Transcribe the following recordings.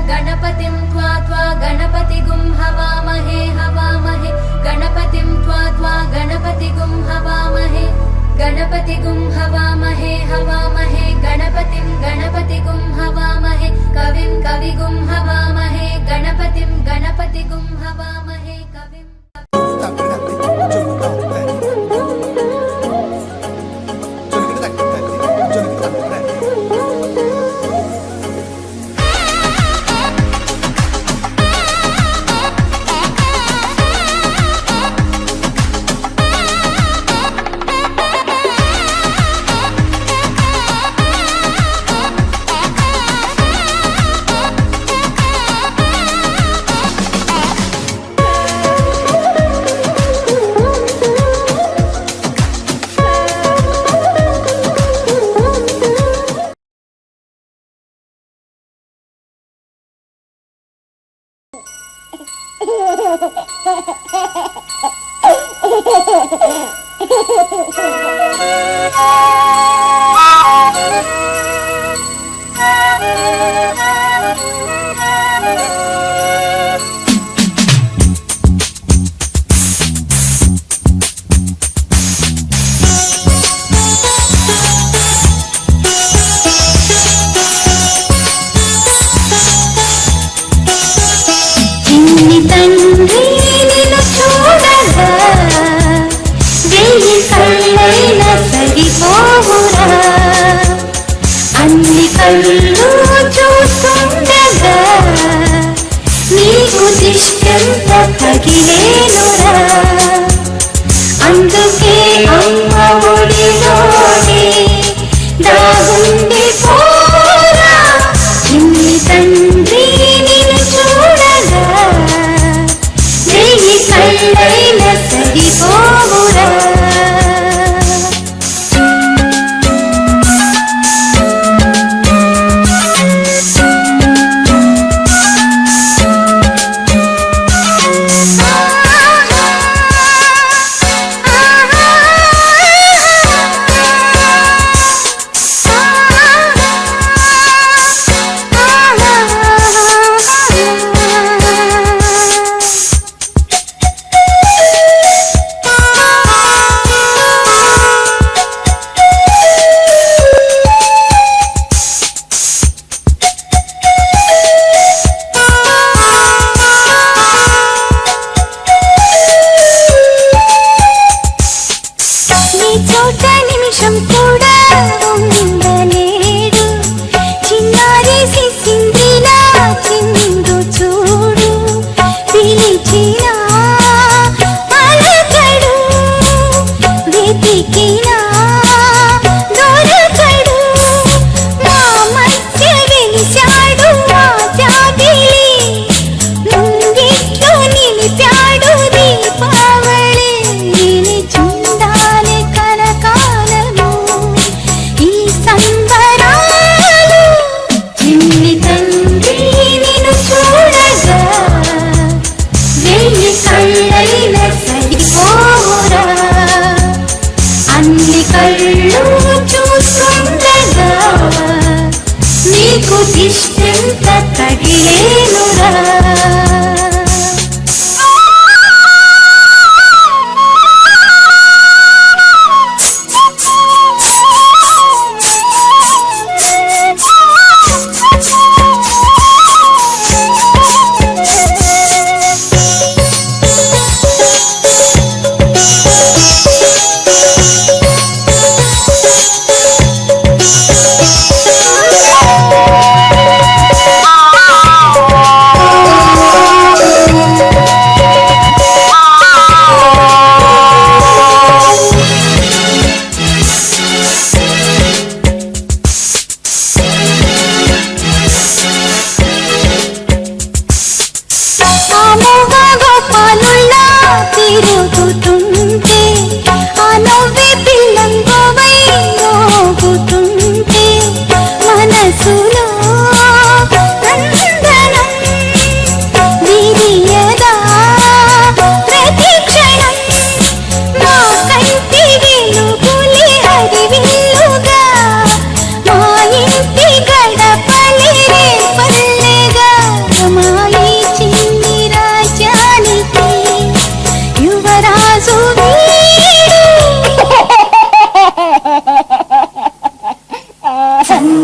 गणपतिं त्वा गणपतिगुं हवामहे हवामहे गणपतिं त्वा गणपतिगुं हवामहे गणपतिगुं हवामहे हवामहे गणपतिगुं हवामहे कविं कविगुं हवामहे गणपतिगुं हवामहे कविं అందుకే అమ్మ ఒడిలోనే దాగుండి పోరా చిన్ని తండ్రి నిన్ను చూడగా వెయ్యి కళ్ళైన సరిపోవురా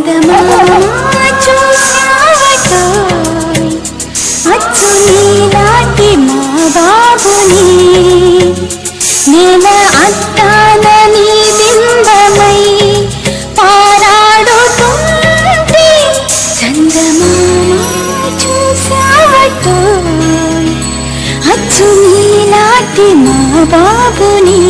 చందమామ చూసావటోయ్ అచ్చు నీలాంటి మా బాబుని నేల అద్దాల నీ బింబమై పారాడుతుంటే చందమామ చూసావటోయ్ అచ్చు నీలాంటి మా బాబుని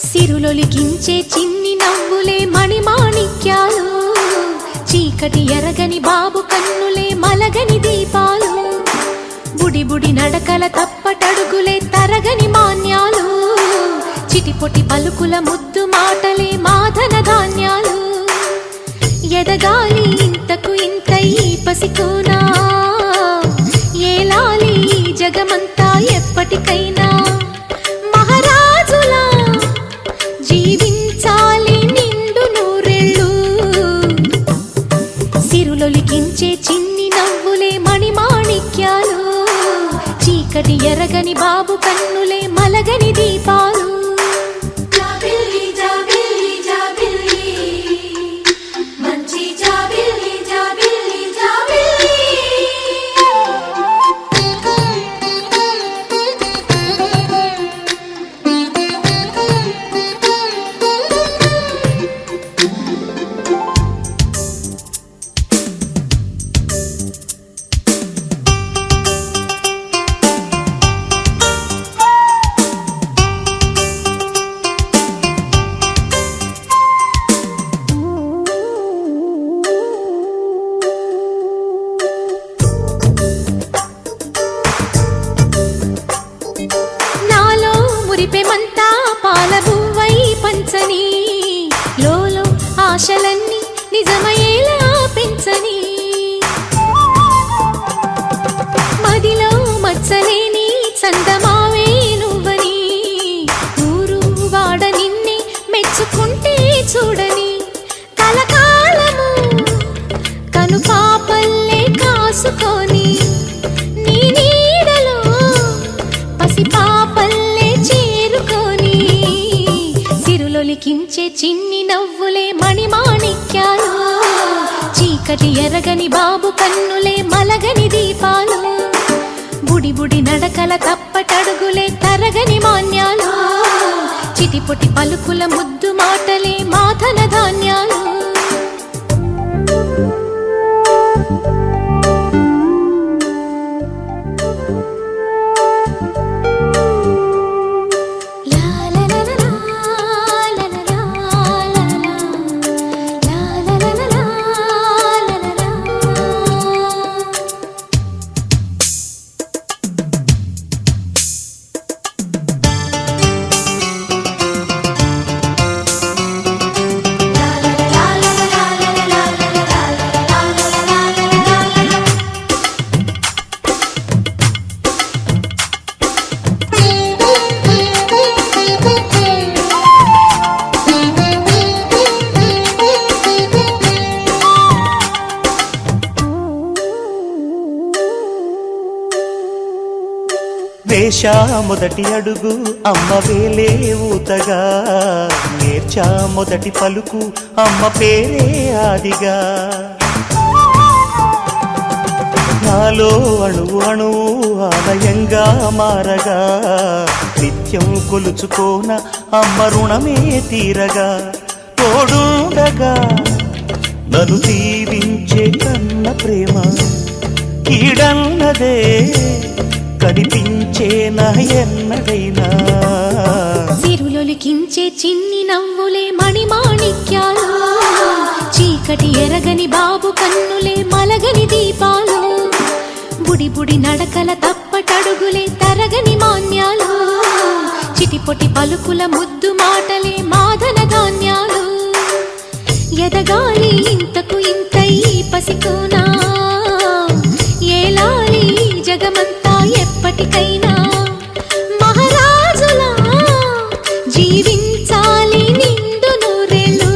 సిరులొలికించే చిన్ని నవ్వులే మణిమాణిక్యాలు, చీకటి ఎరగని బాబు కన్నులే మలగని దీపాలు, బుడి బుడి నడకల తప్పటడుగులే తరగని మాన్యాలు, చిటిపొటి పలుకుల ముద్దు మాటలే మాధన ధాన్యాలు. ఎదగాలి ఇంతకు ఇంత ఈ పసికోనా, ఏలాలి జగమంతా ఎప్పటికైనా, మహారాజులా జీవించాలి నిండు నూరెళ్ళు. సిరులొలికించే చిన్ని నవ్వులే మణిమాణిక్యాలు, చీకటి ఎరగని బాబు కన్నులే మలగని దీపాలు. చూడని లోలో ఆశలన్నీ నిజమయ్యేలా పెంచని మదిలో మచ్చలేని చందమావే నువ్వని ఊరు వాడ నిన్నే మెచ్చుకుంటే చూడని కలకాలము కను పాపల్లే కాసుకొని నీ నీడలో పసి పాపల్లే చేరుకొని సిరులొలికించే చిన్ని నవ్వులే మణిమాణిక్యాలు చీకటి ఎరగని బాబు కన్నులే మలగని దీపాలు బుడి బుడి నడకల తప్పటడుగులే తరగని మాన్యాలు చిటిపొటి పలుకుల ముద్దు మాటలే మాధన ధాన్యాలు వేశా మొదటి అడుగు అమ్మ వేలే ఊతగా నేర్చా మొదటి పలుకు అమ్మ పేరే ఆదిగా నాలో అణువు అణువు ఆలయంగా మారగా నిత్యం కొలుచుకోన అమ్మ రుణమే తీరగా తోడుండగా నన్ను దీవించే కన్న ప్రేమ కీడన్నదే కనిపించేనా ఎన్నడైనా సిరులొలికించే చిన్ని నవ్వులే మణిమాణిక్యాలు చీకటి ఎరగని బాబు కన్నులే మలగని దీపాలు బుడి బుడి నడకల తప్పటడుగులే తరగని మాన్యాలు చిటిపొటి పలుకుల ముద్దు మాటలే మాధన ధాన్యాలు ఎదగాలి ఇంతకు ఇంతై పసికోనా ఏలాలి జగమంతా ఎప్పటికైనా మహారాజులా జీవించాలి నిండు నూరేళ్ళు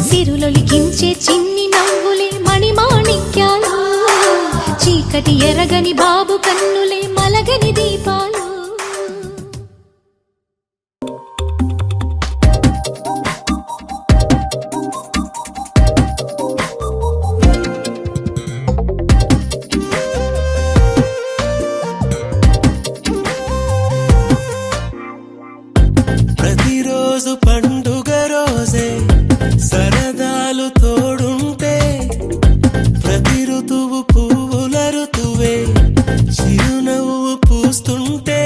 సిరులొలికించే చిన్ని నవ్వులే మణిమాణిక్యాలు చీకటి ఎరగని బాబు కన్నులే మలగని దీపాలు ప్రతిరోజు పండుగ రోజే సరదాలు తోడుంటే ప్రతి ఋతువు పువ్వుల ఋతువే చిరునవ్వు పూస్తుంటే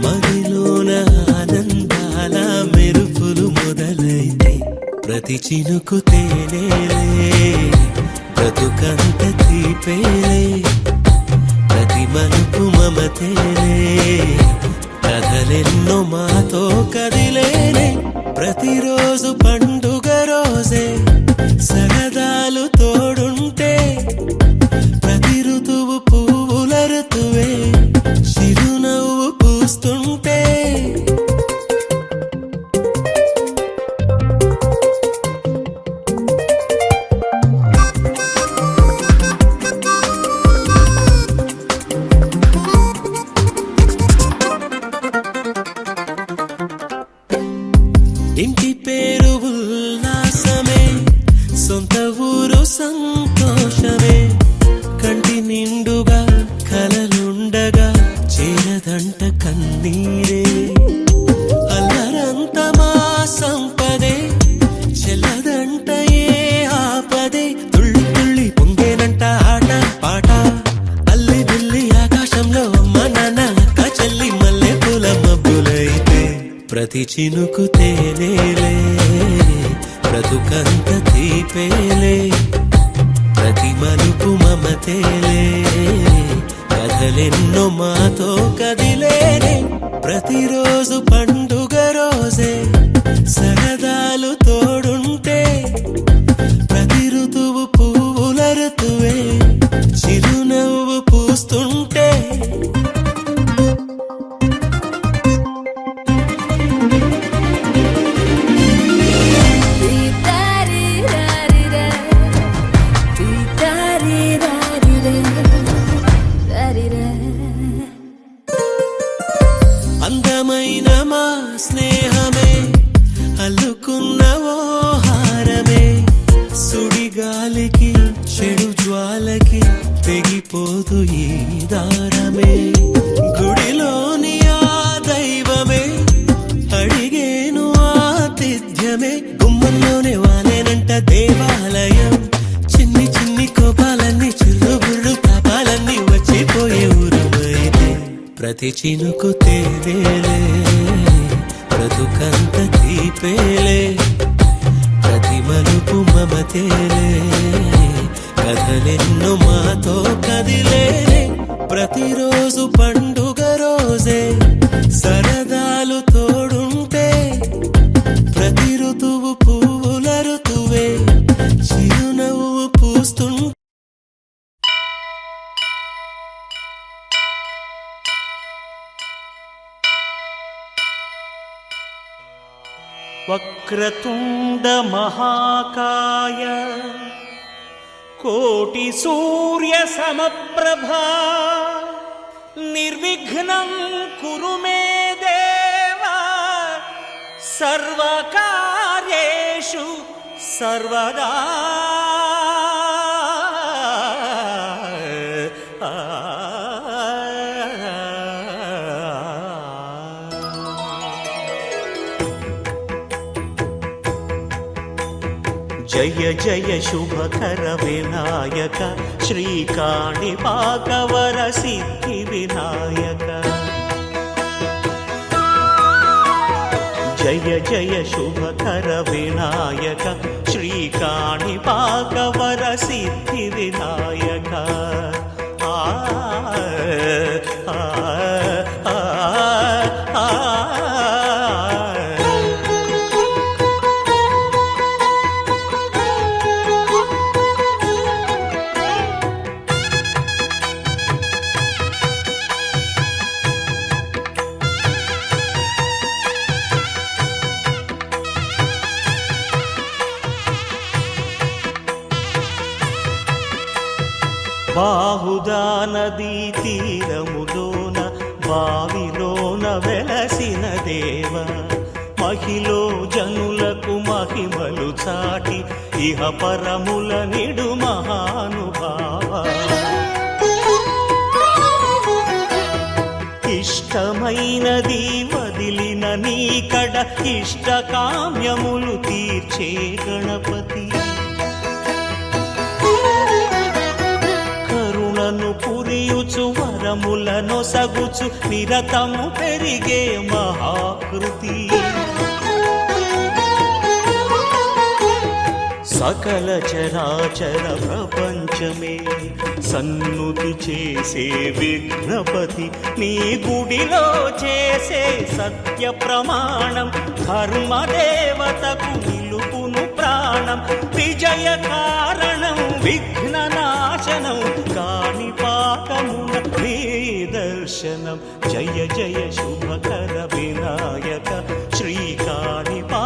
మదిలోన ఆనందాల మెరుపులు మొదలైతే ప్రతి చినుకు తేనేలే బ్రతుకంత తీపేలే ప్రతి మలుపు మమతేలే కథలెన్నో మాతో కదిలేనే ప్రతిరోజు పండుగ రోజే సరదాలు తోడుంటే ప్రతి ఋతువు పువ్వుల ఋతువే చిరునవ్వు పూస్తుంటే ఇంటి పేరు ఉల్లాసమే సొంత ఊరు సంతోషమే కంటి నిండుగా కలలుండగా చేరదంట కన్నీరే అల్లరంత మా సంపదే చెల్లదంట ఏ ఆపదే తుళ్ళి తుళ్ళి పొంగేనంట ఆట పాట అల్లి బిల్లి ఆకాశంలో అమ్మ నాన్న అక్క చెల్లి మల్లె పూల మబ్బులైతే ప్రతి చినుకు తేనేలే బ్రతుకంత తీపేలే ప్రతి మలుపు మమతేలే కథలెన్నో మాతో కదిలేనే ప్రతిరోజు పండుగ ప్రతి చినుకు తేలేలే బ్రతుకంత తీపేలే ప్రతి మలుపు మమతేలే కథలెన్నో మాతో కదిలే ప్రతిరోజు పండుగ రోజే సరదాలు తోడుంటే ప్రతి ఋతువు పువ్వుల ఋతువే చిరునవ్వు పూస్తుంటే వక్రతుండ మహాకాయ కోటి సూర్య సమప్రభా నిర్విఘ్నం కురు మే దేవ సర్వకార్యేషు సర్వదా జయ జయ శుభకర వినాయక శ్రీకాణిపాకవర సిద్ధి వినాయక జయ జయ శుభకర వినాయక శ్రీకాణిపాకవర సిద్ధి వినాయక ఆ ఆ ఆ ఆ బాహుదా నదీ తీరములోన బావిలోన వెలసిన దేవ మహిలో జనులకు మహిమలు చాటి ఇహ పరముల నిడు మహానుభావ ఇష్టమైనది వదిలిన నీకడ ఇష్ట కామ్యములు తీర్చే గణపతి పురియుచు వరములను సగుచు నిరతము పెరిగే మహాకృతి సకల చరాచర ప్రపంచమే సన్నుతి చేసే విఘ్నపతి నీ గుడిలో చేసే సత్య ప్రమాణం ధర్మదేవతకు నిలుపును ప్రాణం విజయ కారణం విఘ్న నాశనం కాణిపాకమున నీ దర్శనం జయ జయ శుభకర వినాయక శ్రీకాణిపాకవర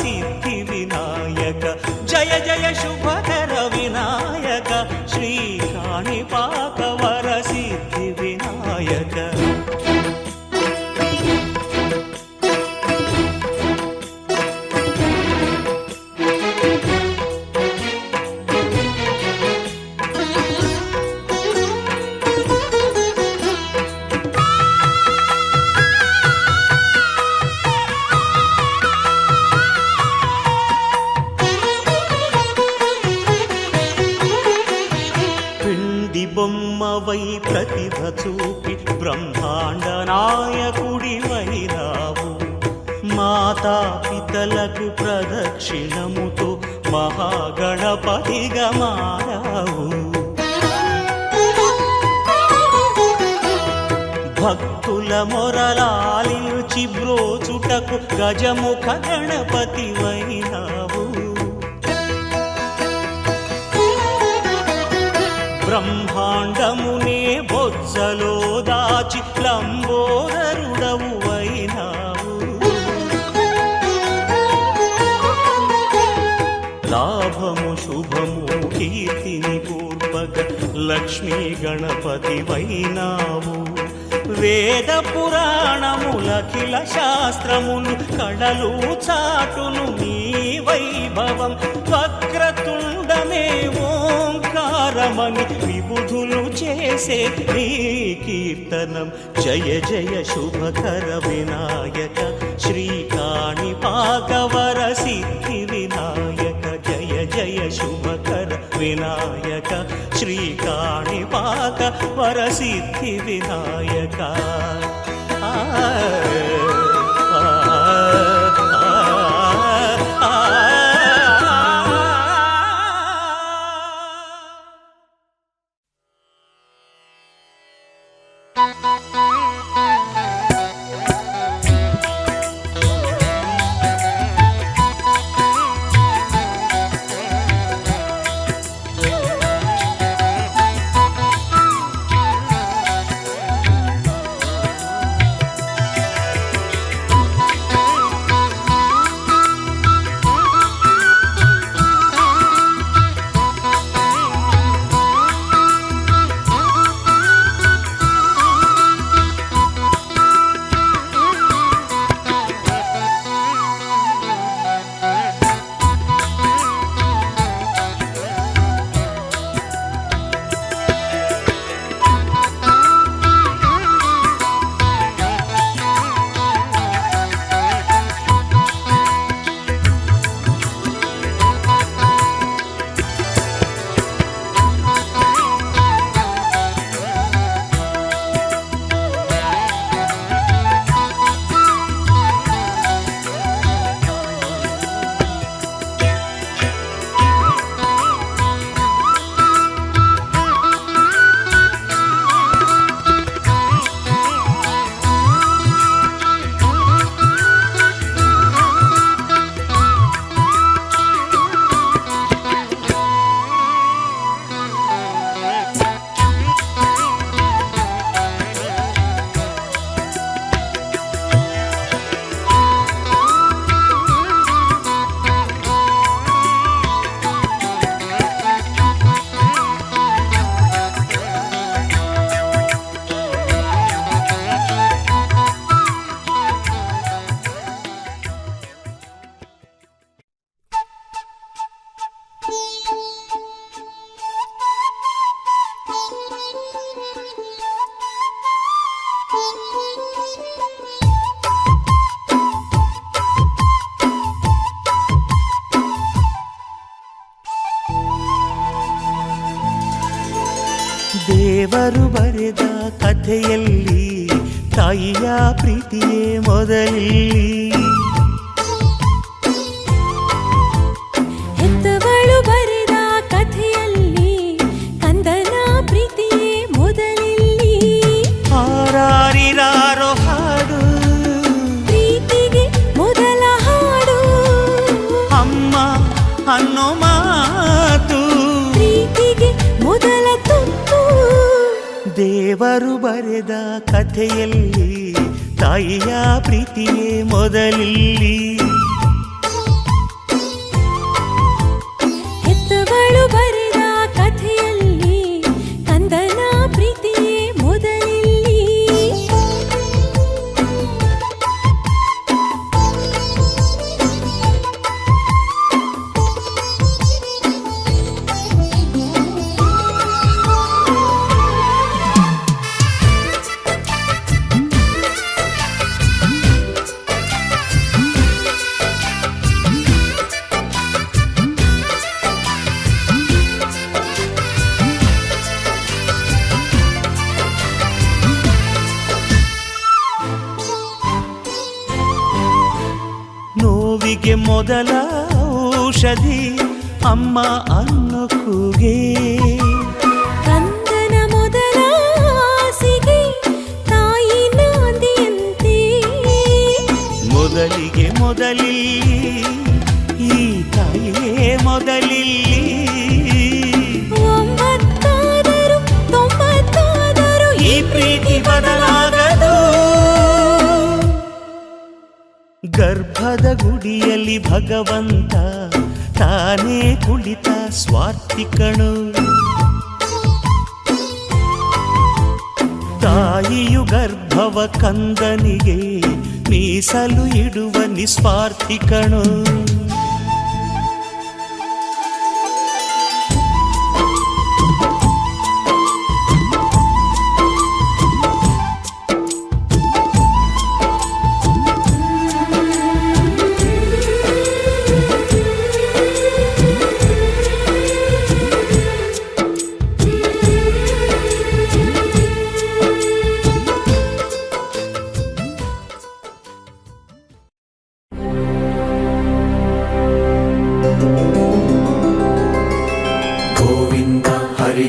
సిద్ధి వినాయక జయ జయ శుభకర వినాయక శ్రీకాణిపాకవర సిద్ధి వినాయక బొమ్మవై ప్రతిభ చూపి బ్రహ్మాండ నాయకుడి వైరావు మాతా పితలకు ప్రదక్షిణముతో మహాగణపతిగా మారావు భక్తుల మొరలాలించి బ్రోచుటకు గజముఖ గణపతి వైనావు బ్రహ్మాండమునే బొజ్జలో దాచి లంబోదరుడవు అయినావు లాభము శుభము కీర్తిని పూర్వక లక్ష్మీ గణపతి వైనావు వేద పురాణములఖిల శాస్త్రములు కళలు చాటును నీ వైభవం వక్రతుండమే ఓంకారమని విబుధులు చేసే నీ కీర్తనం జయ జయ శుభకర వినాయక శ్రీకాణిపాకవర సిద్ధి వినాయక జయ జయ శుభకర వినాయక శ్రీకాణిపాక ವರಸಿದ್ಧಿ ವಿನಾಯಕ. ದೇವರು ಬರೆದ ಕಥೆಯಲ್ಲಿ ತಾಯಿಯ ಪ್ರೀತಿಯೇ ಮೊದಲಿಲ್ಲಿ. ಹೆತ್ತವಳು ಬರೆದ ಕಥೆಯಲ್ಲಿ ಕಂದನ ಪ್ರೀತಿಯೇ ಮೊದಲಿಲ್ಲಿ. ಹಾರಾರಿರಾರೋ ಹಾಡು ಪ್ರೀತಿಗೆ ಮೊದಲ ಹಾಡು. ಅಮ್ಮ ಅನ್ನೋ ಮಾತು ಪ್ರೀತಿಗೆ ಮೊದಲ ತುತ್ತು. ದೇವರು ಬರೆದ ಕಥೆಯಲ್ಲಿ ತಾಯಿಯ ಪ್ರೀತಿಯೇ ಮೊದಲಿಲ್ಲಿ. ಹೆತ್ತವಳು ಬರೆದ ಕಥೆಯಲ್ಲಿ ಕಂದನ ಪ್ರೀತಿಯೇ ಮೊದಲಿಲ್ಲಿ. ನೋವಿಗೆ ಮೊದಲ ಔಷಧಿ ಅಮ್ಮ ಅನ್ನೋ ಕೂಗೆ. ಕಂದನ ಮೊದಲ ಆಸೆಗೆ ತಾಯಿ ನಾಂದಿಯಂತೆ. ಮೊದಲಿಗೆ ಮೊದಲಿಲ್ಲಿ ಈ ತಾಯಿಯೇ ಮೊದಲಿಲ್ಲಿ. 9 90 ಈ ಪ್ರೀತಿ ಬದಲಾಗದು. ಗರ್ಭದ ಗುಡಿಯಲ್ಲಿ ಭಗವಂತ ತಾನೇ ಕುಳಿತ ಸ್ವಾರ್ಥಿಕಣು. ತಾಯಿಯು ಗರ್ಭವ ಕಂದನಿಗೆ ಮೀಸಲು ಇಡುವ ನಿಸ್ವಾರ್ಥಿಕಣು.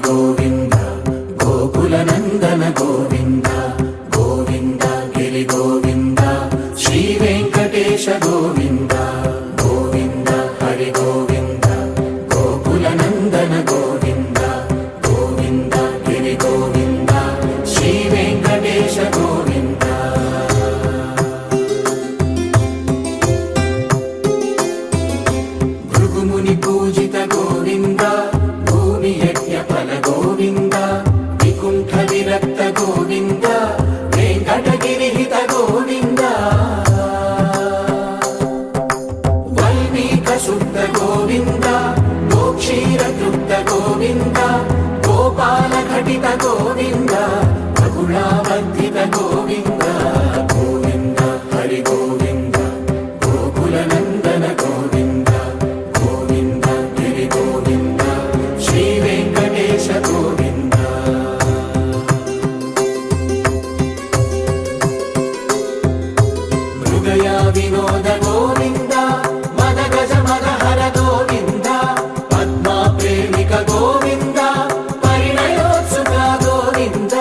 ಗೋವಿಂದ ಗೋಕುಲ ನಂದನ ಗೋವಿಂದ ಗೋವಿಂದ ಗಿರಿ ಗೋವಿಂದ ಶ್ರೀ ವೆಂಕಟೇಶ ಗೋವಿಂದ ಗೋವಿಂದ ಹರಿ ಗೋವಿಂದ ಗೋಕುಲ ನಂದನ ಗೋವಿಂದ ಗೋವಿಂದ ಗಿರಿ ಗೋವಿಂದ ಶ್ರೀ ವೆಂಕಟೇಶ ಗೋವಿಂದ ಭೃಗುಮುನಿ ಪೂಜಿತ ಗೋವಿಂದ ಭೂಮಿ ಯಜ್ಞ ಫಲ ಗೋವಿಂದ ವಿಕುಂಠ ವಿರಕ್ತ ಗೋವಿಂದ ವೆಂಕಟಗಿರಿ ಹಿತ ಗೋವಿಂದ ವಲ್ಮೀಕ ಶುದ್ಧ ಗೋವಿಂದ ಗೋಕ್ಷೀರ ತೃಪ್ತ ಗೋವಿಂದ ಗೋಪಾಲ ಘಟಿತ ಗೋವಿಂದ ಬಗುಳಾವರ್ಧಿತ ಗೋವಿಂದ ಗೋವಿಂದ ಹರಿ ಗೋವಿಂದ ಗೋಕುಲ ನಂದನ ಗೋವಿಂದ ಗೋವಿಂದ ಗಿರಿ ಗೋವಿಂದ ಶ್ರೀ ವೆಂಕಟೇಶ ಗೋವಿಂದ ಮೃಗಯ ವಿನೋದ ಗೋವಿಂದ ಮದ ಗಜ ಮದ ಹರ ಗೋವಿಂದ ಪದ್ಮ ಪ್ರೇಮಿಕ ಗೋವಿಂದ ಪರಿಣಯೋತ್ಸುಕ ಗೋವಿಂದ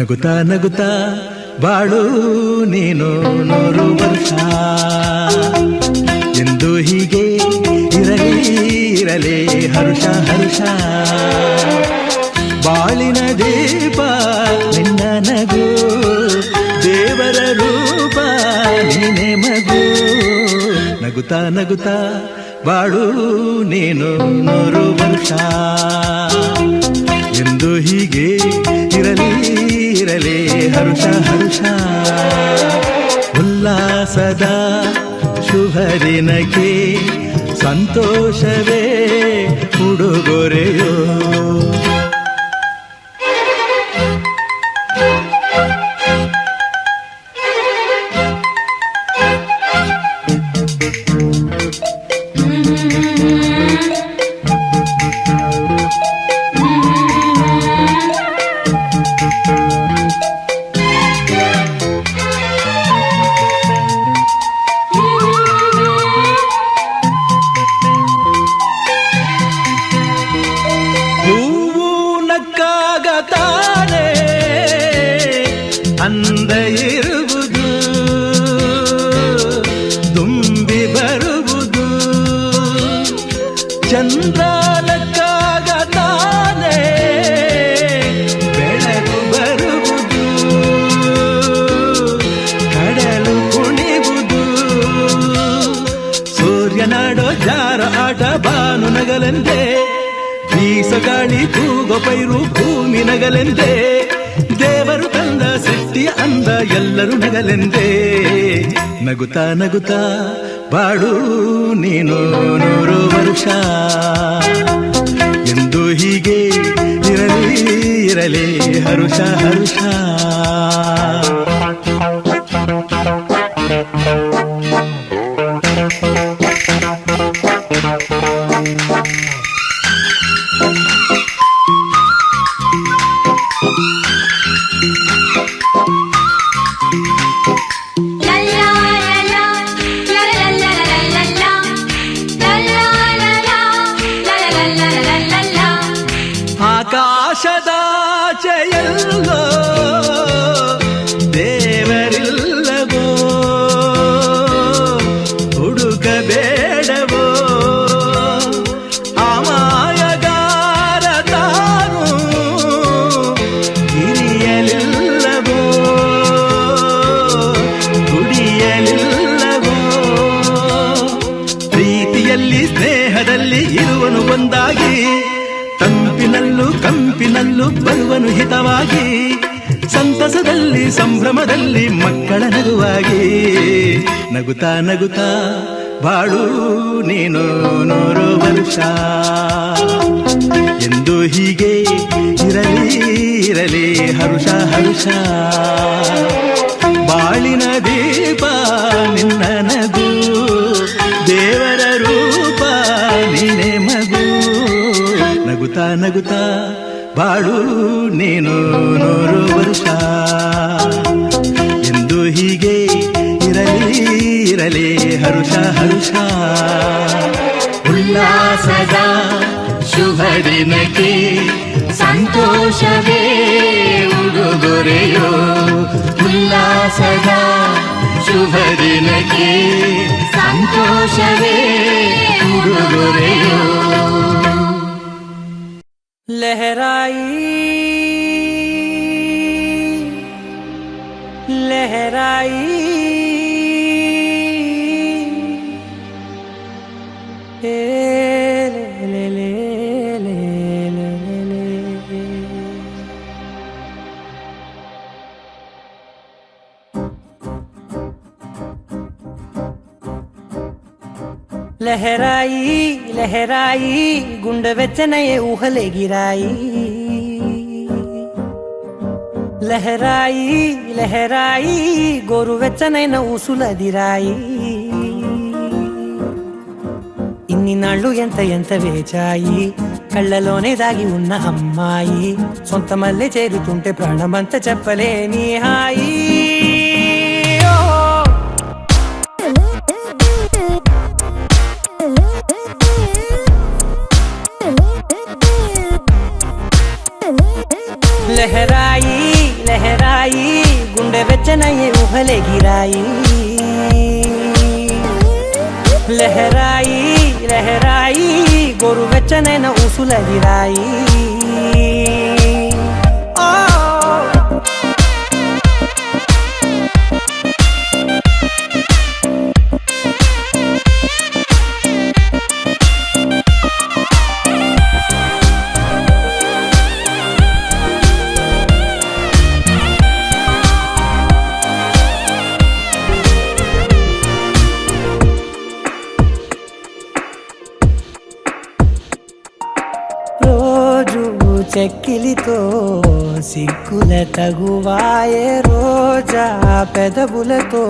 ನಗುತ್ತಾ ನಗುತ್ತಾ ಬಾಳು ನೀನು 100 ವರ್ಷ ಎಂದು ಹೀಗೆ ಇರಲಿ ಇರಲಿ ಹರುಷ ಹರುಷ ಬಾಳಿನ ದೀಪ ನಿನ್ನ ನಗು ದೇವರ ರೂಪ ನೀನೆ ಮಗು ನಗುತ್ತಾ ನಗುತ್ತಾ ಬಾಳು ನೀನು 100 ವರ್ಷ ಎಂದು ಹೀಗೆ ಇರಲಿ ಇರಲಿ ಹರುಷ ಹರುಷ ಉಲ್ಲಾಸದ ಶುಭ ದಿನಕ್ಕೆ ಸಂತೋಷವೇ ಉಡುಗೊರೆಯೋ ಅಂದ ಇರುವುದು ತುಂಬಿ ಬರುವುದು ಚಂದ್ರಾಲಕ್ಕಾಗ ತಾನೇ ಬೆಳಕು ಬರುವುದು ಕಡಲು ಕುಣಿವುದು ಸೂರ್ಯನಾಡೋ ಜಾರ ಆಟ ಬಾನು ನಗಲೆಂದೇ ಬೀಸಗಾಳಿ ತೂಗೋ ಪೈರು ಭೂಮಿ ನಗಲೆಂದೇ ದೇವರು ತಂದ ಸೃಷ್ಟಿಯ ಅಂದ ಎಲ್ಲರೂ ನಗಲೆಂದೇ ನಗುತ್ತಾ ನಗುತ್ತಾ ಬಾಳು ನೀನು 100 ವರ್ಷ ಎಂದು ಹೀಗೆ ಇರಲಿ ಇರಲಿ ಹರುಷ ಹರುಷ ಆಕಾಶದಾಚೆಯಲ್ಲೋ ದೇವರಿಲ್ಲವೋ ಹುಡುಕಬೇಡವೋ ಅಮಾಯಗಾರ ತಾನು ಹಿರಿಯಲಿಲ್ಲವೋ ಕುಡಿಯಲಿಲ್ಲವೋ ಪ್ರೀತಿಯಲ್ಲಿ ಸ್ನೇಹದಲ್ಲಿ ಇರುವನು ಒಂದಾಗಿ ತಂಪಿನಲ್ಲೂ ಕಂಪಿನಲ್ಲೂ ಬರುವನು ಹಿತವಾಗಿ ಸಂತಸದಲ್ಲಿ ಸಂಭ್ರಮದಲ್ಲಿ ಮಕ್ಕಳ ನಗುವಾಗಿ ನಗುತ್ತಾ ನಗುತ್ತಾ ಬಾಳು ನೀನು 100 ವರ್ಷ ಎಂದು ಹೀಗೆ ಇರಲಿ ಇರಲಿ ಹರುಷ ಹರುಷ ಬಾಳಿನ ದೀಪ ನಿನ್ನ ನಗು ದೇವರ ರೂಪ ನೀನೆ ಮಗು ನಗುತ್ತಾ ನಗುತ್ತಾ ಬಾಳು ನೀನು 100 ವರ್ಷ ಎಂದು ಹೀಗೆ ಇರಲಿ ಇರಲಿ ಹರುಷ ಹರುಷ ಉಲ್ಲಾಸದ ಶುಭ ದಿನಕ್ಕೆ ಸಂತೋಷವೇ ಉಡುಗೊರೆಯೋ ಉಲ್ಲಾಸದ ಶುಭ ದಿನಕ್ಕೆ ಸಂತೋಷವೇ ಉಡುಗೊರೆಯೋ लहराई लहराई ले ले ले ले ले ले लहराई लहराई गुंड वेचनये ऊहले गिराई लहराई लहराई गोरु వెచ్చనైన ఊసులదిరాయి ఇన్ని నాళ్ళు ఎంత ఎంత వేచాయి కళ్ళలోనే దాగి ఉన్న అమ్మాయి సొంత మల్లె చేరుతుంటే ప్రాణమంత చెప్పలేని హాయి लहराई లెహరాయి గుండె వెచ్చనయ్యే ఊహలెగిరాయి లెహరాయి లెహరాయి గోరు వెచ్చనైన ఊసులెగిరాయి రోజు చెక్కిలితో సిక్కుల తగువాయే రోజా పెదవులతో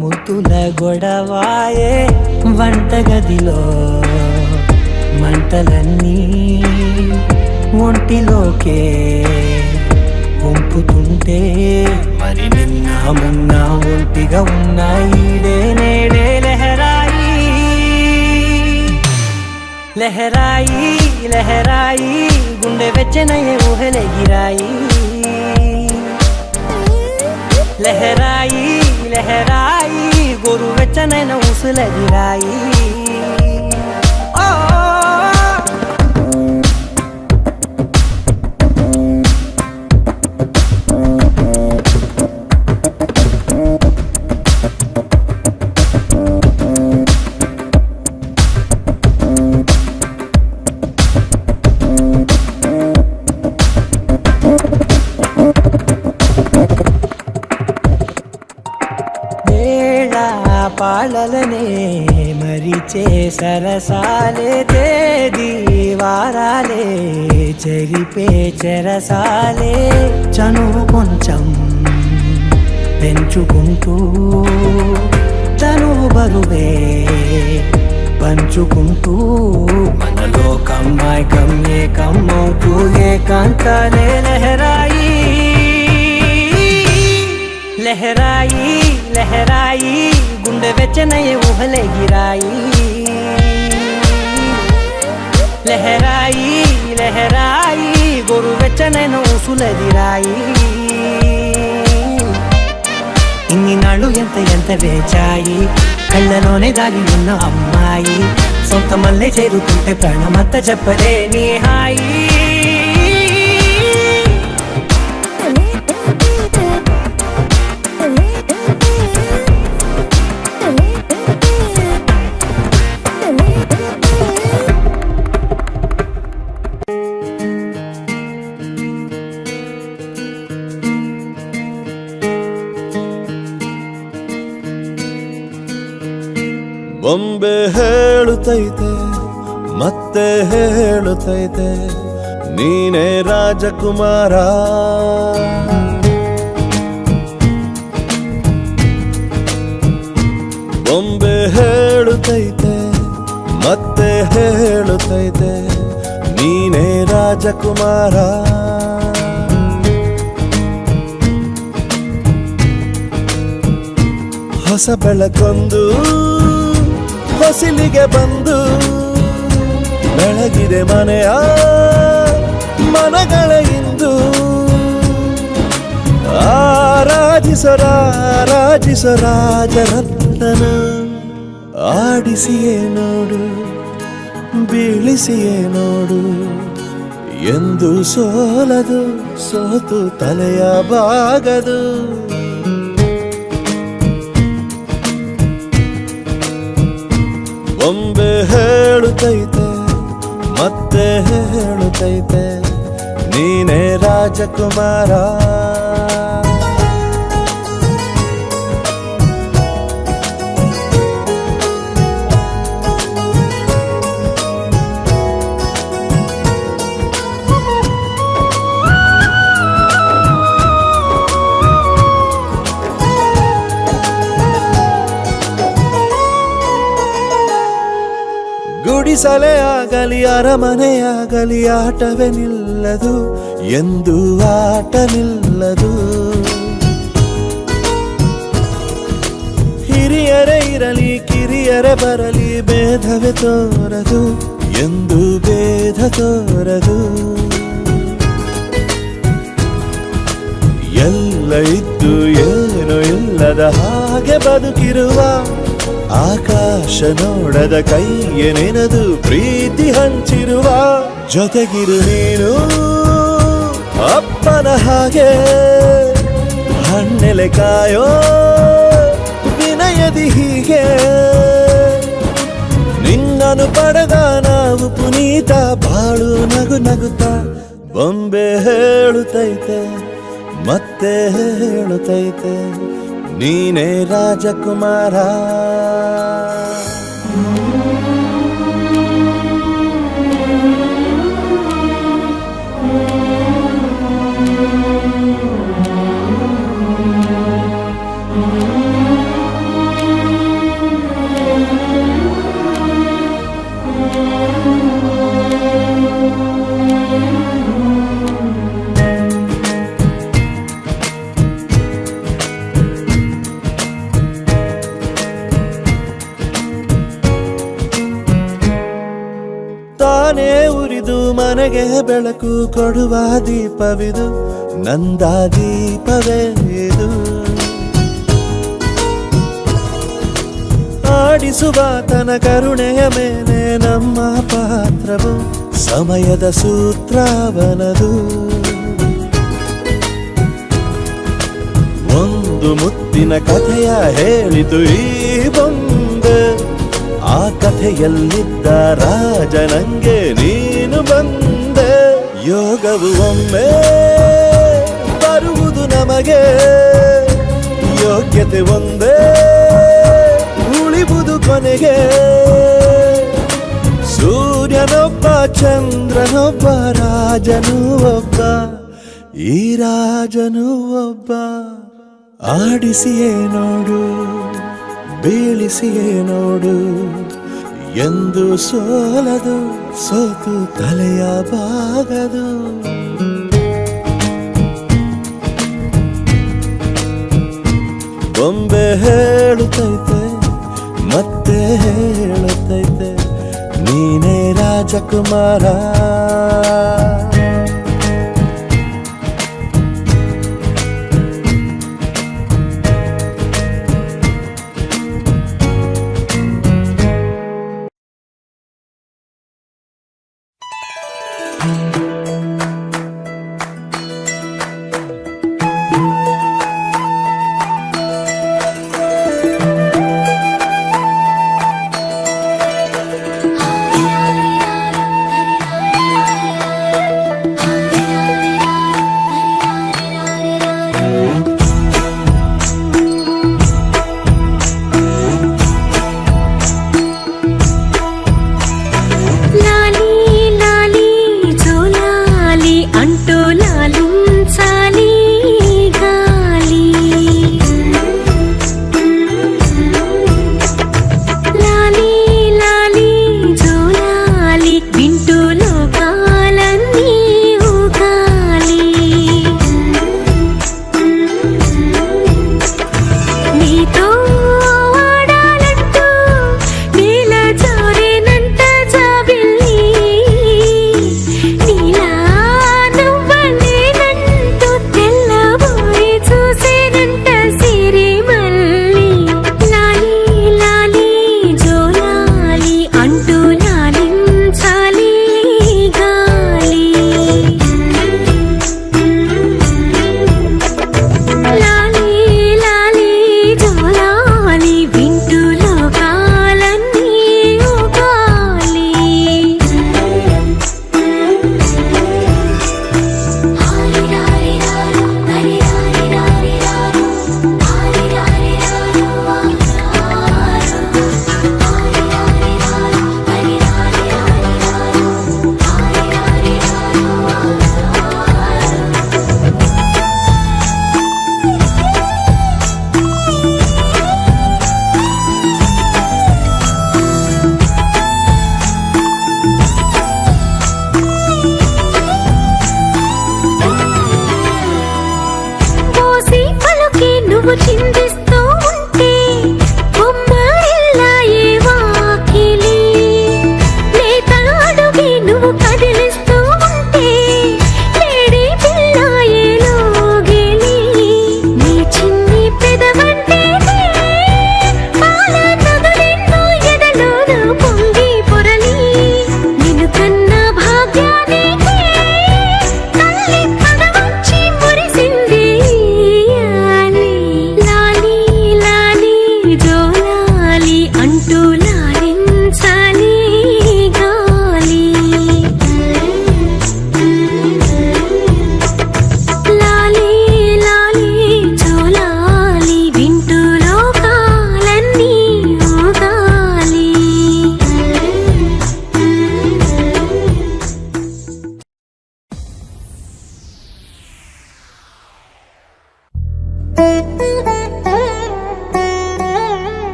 ముద్దుల గొడవాయే వంటగదిలో మంటలన్నీ ఒంటిలోకే వంపుతుంటే మరి నిన్న మొన్న ఒంటిగా ఉన్నాయి నేడే లెహరాయి లెహరాయి లెహరాయి గుండె వెచ్చనయ్యే ఊహలెగిరాయి లెహరాయి లెహరాయి గోరు వెచ్చనైన ఊసులెగిరాయి పాలలనే మరిచే సరసాలే తేదీ వారాలే చెరిపే చెరసాలే చనువు కొంచెం పెంచుకుంటూ చనువు బరువే పంచుకుంటూ మనలో కమ్మాయికం ఏకమవుతూ ఏకాంతాలే లెహరాయి లెహరాయి లెహరాయి గుండె వెచ్చనయ్యే ఊహలెగిరాయి లెహరాయి లెహరాయి గోరు వెచ్చనైన ఊసులెగిరాయి ఇన్ని నాళ్ళు ఎంత వేచాయి కళ్ళలోనే దాగి ఉన్న అమ్మాయి సొంత మల్లె చేరుతుంటే ప్రాణమంత చెప్పలేని హాయి ಬೊಂಬೆ ಹೇಳುತ್ತೈತೆ ಮತ್ತೆ ಹೇಳುತ್ತೈತೆ ನೀನೇ ರಾಜಕುಮಾರ ಬೊಂಬೆ ಹೇಳುತ್ತೈತೆ ಮತ್ತೆ ಹೇಳುತ್ತೈತೆ ನೀನೇ ರಾಜಕುಮಾರ ಹೊಸ ಬೆಳಕೊಂದು ಹೊಸಿಲಿಗೆ ಬಂದು ಬೆಳಗಿದೆ ಮನೆಯ ಮನಗಳ ಇಂದು ರಾಜರತ್ನ ಆಡಿಸಿಯೇ ನೋಡು ಬೀಳಿಸಿಯೇ ನೋಡು ಎಂದು ಸೋಲದು ಸೋತು ತಲೆಯ ಬಾಗದು ಬೊಂಬೆ ಹೇಳುತ್ತೈತೆ ಮತ್ತೆ ಹೇಳುತ್ತೈತೆ ನೀನೇ ರಾಜಕುಮಾರ ಗುಡಿಸಲೇ ಆಗಲಿ ಅರಮನೆಯಾಗಲಿ ಆಟವೇ ನಿಲ್ಲದು ಎಂದು ಆಟ ನಿಲ್ಲದು ಹಿರಿಯರೇ ಇರಲಿ ಕಿರಿಯರೇ ಬರಲಿ ಭೇದವೇ ತೋರದು ಎಂದು ಭೇದ ತೋರದು ಇದ್ದು ಏನು ಇಲ್ಲದ ಹಾಗೆ ಬದುಕಿರುವ ಆಕಾಶ ನೋಡದ ಕೈಯೇ ನೆನೆದು ಪ್ರೀತಿ ಹಂಚಿರುವ ಜೊತೆಗಿರು ನೀನು ಅಪ್ಪನ ಹಾಗೆ ಹಣ್ಣೆಲೆ ಕಾಯೋ ವಿನಯದಿ ಹೀಗೆ ನಿನ್ನನು ಪಡೆದ ನಾವು ಪುನೀತ ಬಾಳು ನಗು ನಗುತ್ತಾ ಬೊಂಬೆ ಹೇಳುತ್ತೈತೆ ಮತ್ತೆ ಹೇಳುತ್ತೈತೆ ನೀನೇ ರಾಜಕುಮಾರ. ತಾನೇ ಉರಿದು ಮನೆಗೆ ಬೆಳಕು ಕೊಡುವ ದೀಪವಿದು ನಂದ ದೀಪವೇ ಇದು. ಆಡಿಸುವ ತನ ಕರುಣೆಯ ಮೇಲೆ ನಮ್ಮ ಪಾತ್ರವು ಸಮಯದ ಸೂತ್ರವನದು. ಒಂದು ಮುತ್ತಿನ ಕಥೆಯ ಹೇಳಿತು ಈ ಬೊಂಬೆ, ಆ ಕಥೆಯಲ್ಲಿದ್ದ ರಾಜ ನಂಗೆ ನೀನು ಬಂದೆ. ಯೋಗವು ಒಮ್ಮೆ ಬರುವುದು ನಮಗೆ, ಯೋಗ್ಯತೆ ಒಂದೇ ಉಳಿವುದು ಕೊನೆಗೆ. ಸೂರ್ಯನೊಬ್ಬ ಚಂದ್ರನೊಬ್ಬ ರಾಜನು ಒಬ್ಬ, ಈ ರಾಜನು ಒಬ್ಬ. ಆಡಿಸಿಯೇ ನೋಡು ಬೀಳಿಸಿಯೇ ನೋಡು, ಎಂದು ಸೋಲದು ಸೋತು ತಲೆಯ ಬಾಗದು. ಬೊಂಬೆ ಹೇಳುತ್ತೈತೆ ಮತ್ತೆ ಹೇಳುತ್ತೈತೆ ನೀನೇ ರಾಜಕುಮಾರ. लाली लाली झोला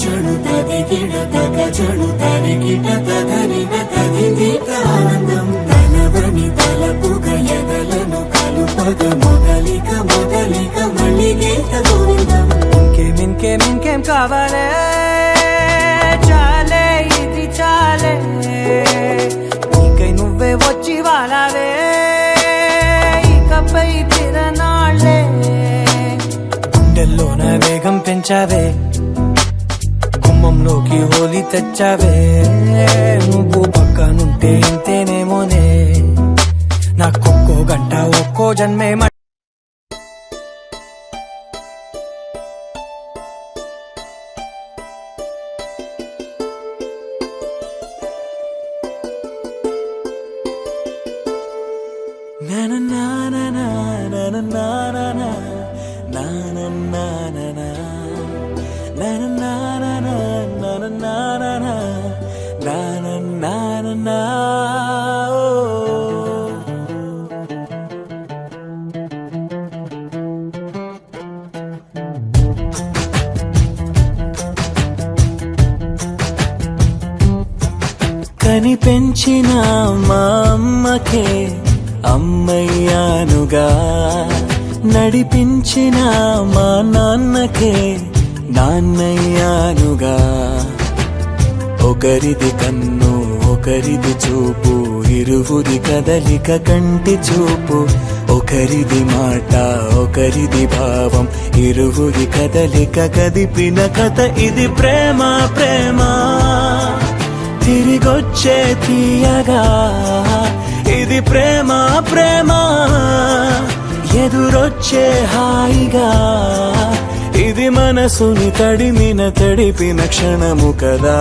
చడు తదిగిడ తగ చడు తరిగిట తదరిన తదిగిట ఆనందం తలవని తలపుగ ఎదలను కలుపగ మొదలిక మొదలిక మళ్ళీ గీత గోవిందం. ఇంకేం కావాలే చాలే ఇది చాలే నీకై నువ్వే వచ్చి వాలావే ఇకపై తిరనాళ్ళే గుండెల్లోన వేగం పెంచావే గుమ్మంలోకి హోలీ తెచ్చావే నువ్వు పక్కనుంటే ఇంతేనేమోనే నాకొక్కో గంట ఒక్కో జన్మే కని పెంచిన మా అమ్మకే అమ్మయ్యానుగా నడిపించిన మా నాన్నకే నాన్నయ్యానుగా ఒకరిది కన్ను ఒకరిది చూపు ఇరువురి కదలిక కంటి చూపు ఒకరిది మాట ఒకరిది భావం ఇరువురి కదలిక కదిపిన కథ ఇది ప్రేమ ప్రేమ తిరిగొచ్చే తీయగా ఇది ప్రేమ ప్రేమ ఎదురొచ్చే హాయిగా ఇది మనసుని తడిపిన క్షణము కదా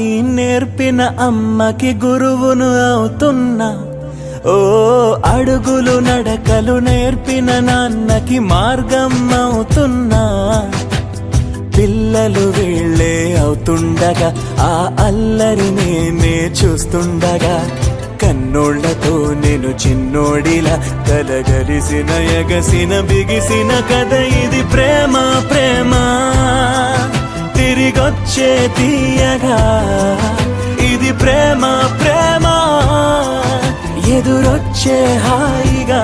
ఈ నేర్పిన అమ్మకి గురువును అవుతున్నా ఓ అడుగులు నడకలు నేర్పిన నాన్నకి మార్గం అవుతున్నా పిల్లలు వీళ్ళే అవుతుండగా ఆ అల్లరి నేనే చూస్తుండగా కన్నోళ్లతో నేను చిన్నోడిలా కలగలిసిన ఎగసిన బిగిసిన కథ ఇది ప్రేమ ప్రేమ తిరిగొచ్చే తీయగా ఇది ప్రేమ ప్రేమ ఎదురొచ్చే హాయిగా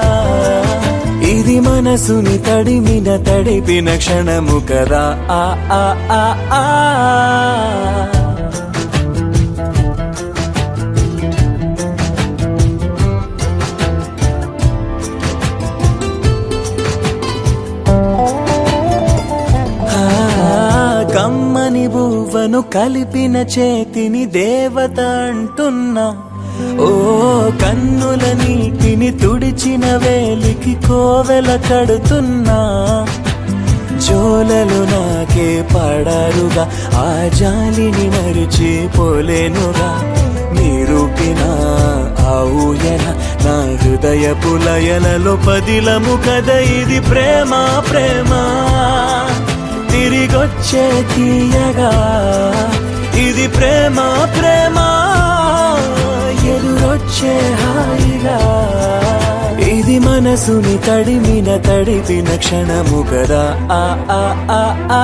ఇది మనసుని తడిపిన క్షణము కదా ఆ ఆ ఆ ఆ కమ్మని బువ్వను కలిపిన చేతిని దేవత అంటున్నా ఓ కన్నుల నీటిని తుడిచిన వేలికి కోవెల కడుతున్నా జోలలు నాకే పడారుగా ఆ జాలిని మరిచిపోలేనుగా నీరూపిన ఆ ఊయల నా హృదయ పులయలలో పదిలము కదా ఇది ప్రేమ ప్రేమ తిరిగొచ్చే తీయగా ఇది ప్రేమ ప్రేమ ఎదురొచ్చే హాయిగా ఇది మనసుని తడిపిన క్షణము కదా ఆ ఆ ఆ ఆ